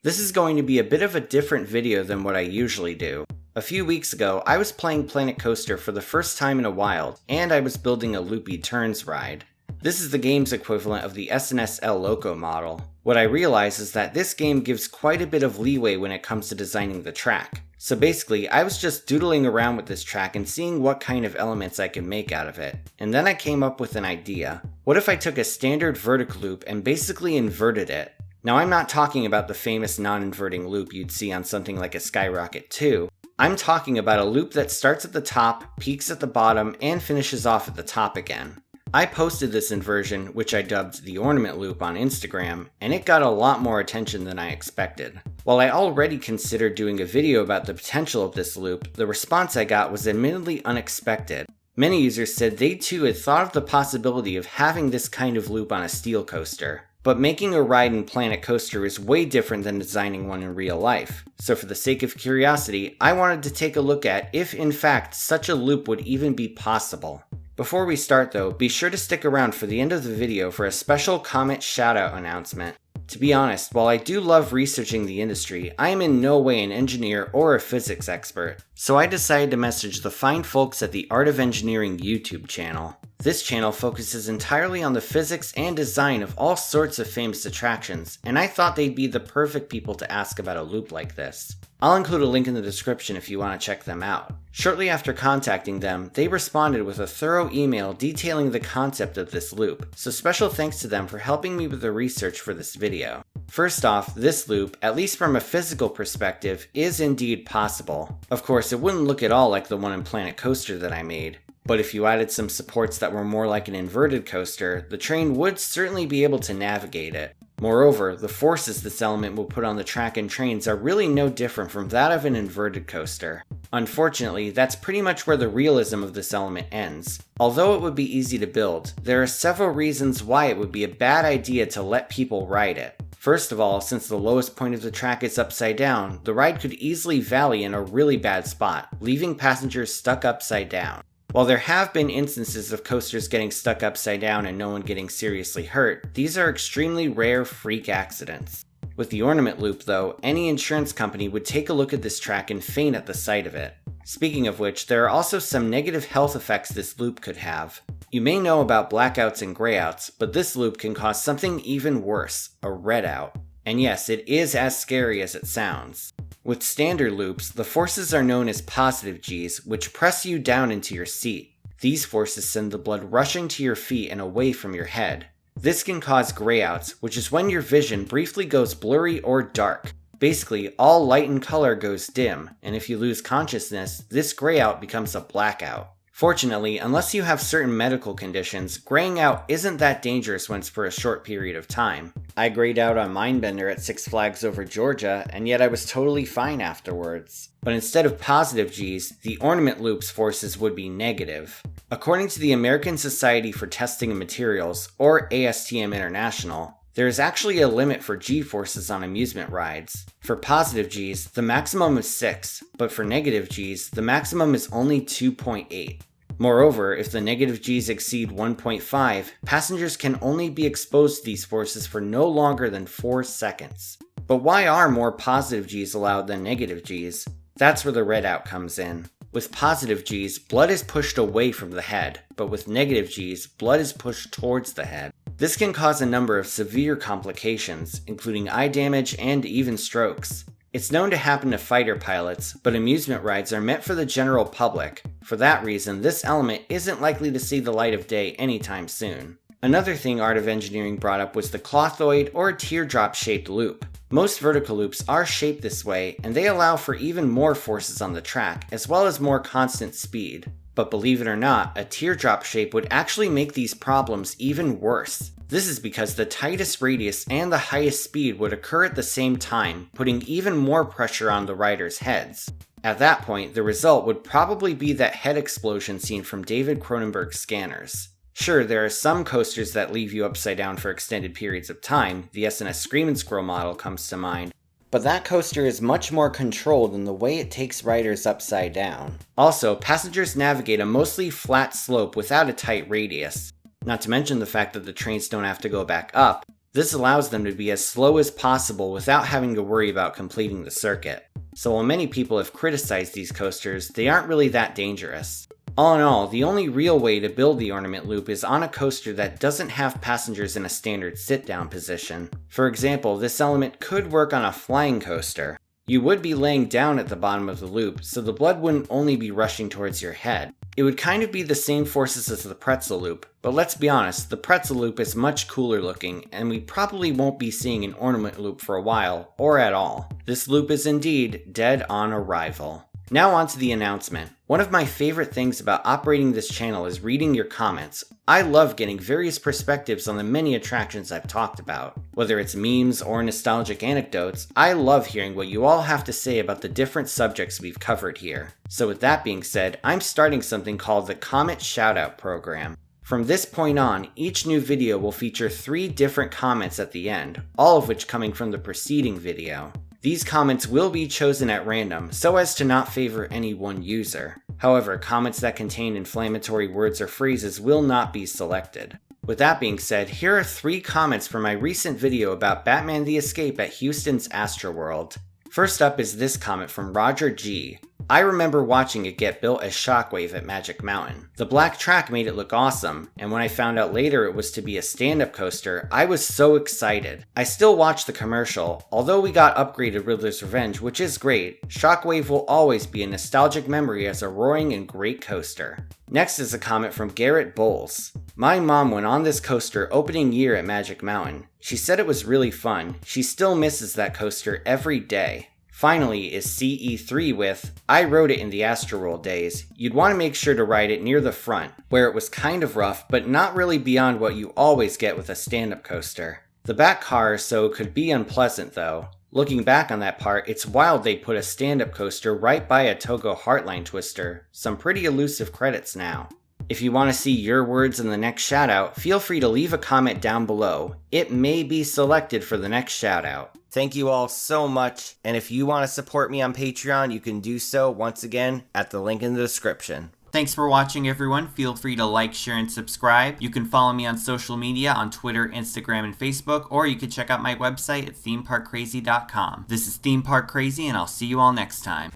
This is going to be a bit of a different video than what I usually do. A few weeks ago, I was playing Planet Coaster for the first time in a while, and I was building a loopy turns ride. This is the game's equivalent of the SNS El Loco model. What I realized is that this game gives quite a bit of leeway when it comes to designing the track. So basically, I was just doodling around with this track and seeing what kind of elements I could make out of it. And then I came up with an idea. What if I took a standard vertical loop and basically inverted it? Now I'm not talking about the famous non-inverting loop you'd see on something like a Skyrocket 2. I'm talking about a loop that starts at the top, peaks at the bottom, and finishes off at the top again. I posted this inversion, which I dubbed the ornament loop, on Instagram, and it got a lot more attention than I expected. While I already considered doing a video about the potential of this loop, the response I got was admittedly unexpected. Many users said they too had thought of the possibility of having this kind of loop on a steel coaster. But making a ride in Planet Coaster is way different than designing one in real life. So for the sake of curiosity, I wanted to take a look at if in fact such a loop would even be possible. Before we start though, be sure to stick around for the end of the video for a special comment shoutout announcement. To be honest, while I do love researching the industry, I am in no way an engineer or a physics expert. So I decided to message the fine folks at the Art of Engineering YouTube channel. This channel focuses entirely on the physics and design of all sorts of famous attractions, and I thought they'd be the perfect people to ask about a loop like this. I'll include a link in the description if you want to check them out. Shortly after contacting them, they responded with a thorough email detailing the concept of this loop, so special thanks to them for helping me with the research for this video. First off, this loop, at least from a physical perspective, is indeed possible. Of course, it wouldn't look at all like the one in Planet Coaster that I made. But if you added some supports that were more like an inverted coaster, the train would certainly be able to navigate it. Moreover, the forces this element will put on the track and trains are really no different from that of an inverted coaster. Unfortunately, that's pretty much where the realism of this element ends. Although it would be easy to build, there are several reasons why it would be a bad idea to let people ride it. First of all, since the lowest point of the track is upside down, the ride could easily valley in a really bad spot, leaving passengers stuck upside down. While there have been instances of coasters getting stuck upside down and no one getting seriously hurt, these are extremely rare freak accidents. With the ornament loop though, any insurance company would take a look at this track and faint at the sight of it. Speaking of which, there are also some negative health effects this loop could have. You may know about blackouts and grayouts, but this loop can cause something even worse, a redout. And yes, it is as scary as it sounds. With standard loops, the forces are known as positive G's, which press you down into your seat. These forces send the blood rushing to your feet and away from your head. This can cause grayouts, which is when your vision briefly goes blurry or dark. Basically, all light and color goes dim, and if you lose consciousness, this grayout becomes a blackout. Fortunately, unless you have certain medical conditions, graying out isn't that dangerous when it's for a short period of time. I grayed out on Mindbender at Six Flags Over Georgia, and yet I was totally fine afterwards. But instead of positive G's, the ornament loop's forces would be negative. According to the American Society for Testing of Materials, or ASTM International, there is actually a limit for G-forces on amusement rides. For positive G's, the maximum is 6, but for negative G's, the maximum is only 2.8. Moreover, if the negative G's exceed 1.5, passengers can only be exposed to these forces for no longer than 4 seconds. But why are more positive G's allowed than negative G's? That's where the redout comes in. With positive G's, blood is pushed away from the head, but with negative G's, blood is pushed towards the head. This can cause a number of severe complications, including eye damage and even strokes. It's known to happen to fighter pilots, but amusement rides are meant for the general public. For that reason, this element isn't likely to see the light of day anytime soon. Another thing Art of Engineering brought up was the clothoid or teardrop-shaped loop. Most vertical loops are shaped this way, and they allow for even more forces on the track, as well as more constant speed. But believe it or not, a teardrop shape would actually make these problems even worse. This is because the tightest radius and the highest speed would occur at the same time, putting even more pressure on the riders' heads. At that point, the result would probably be that head explosion seen from David Cronenberg's Scanners. Sure, there are some coasters that leave you upside down for extended periods of time, the SNS Screamin' Squirrel model comes to mind, but that coaster is much more controlled in the way it takes riders upside down. Also, passengers navigate a mostly flat slope without a tight radius. Not to mention the fact that the trains don't have to go back up. This allows them to be as slow as possible without having to worry about completing the circuit. So while many people have criticized these coasters, they aren't really that dangerous. All in all, the only real way to build the ornament loop is on a coaster that doesn't have passengers in a standard sit-down position. For example, this element could work on a flying coaster. You would be laying down at the bottom of the loop, so the blood wouldn't only be rushing towards your head. It would kind of be the same forces as the pretzel loop, but let's be honest, the pretzel loop is much cooler looking, and we probably won't be seeing an ornament loop for a while, or at all. This loop is indeed dead on arrival. Now on to the announcement. One of my favorite things about operating this channel is reading your comments. I love getting various perspectives on the many attractions I've talked about. Whether it's memes or nostalgic anecdotes, I love hearing what you all have to say about the different subjects we've covered here. So with that being said, I'm starting something called the Comment Shoutout Program. From this point on, each new video will feature 3 different comments at the end, all of which coming from the preceding video. These comments will be chosen at random, so as to not favor any one user. However, comments that contain inflammatory words or phrases will not be selected. With that being said, here are 3 comments from my recent video about Batman the Escape at Houston's Astroworld. First up is this comment from Roger G. I remember watching it get built as Shockwave at Magic Mountain. The black track made it look awesome, and when I found out later it was to be a stand-up coaster, I was so excited. I still watch the commercial. Although we got upgraded Riddler's Revenge, which is great, Shockwave will always be a nostalgic memory as a roaring and great coaster. Next is a comment from Garrett Bowles. My mom went on this coaster opening year at Magic Mountain. She said it was really fun. She still misses that coaster every day. Finally is CE3 with, I rode it in the Astroworld days. You'd want to make sure to ride it near the front, where it was kind of rough, but not really beyond what you always get with a stand-up coaster. The back car so could be unpleasant though. Looking back on that part, it's wild they put a stand-up coaster right by a Togo Heartline Twister. Some pretty elusive credits now. If you want to see your words in the next shoutout, feel free to leave a comment down below. It may be selected for the next shoutout. Thank you all so much, and if you want to support me on Patreon, you can do so once again at the link in the description. Thanks for watching, everyone. Feel free to like, share, and subscribe. You can follow me on social media on Twitter, Instagram, and Facebook, or you can check out my website at themeparkcrazy.com. This is Theme Park Crazy, and I'll see you all next time.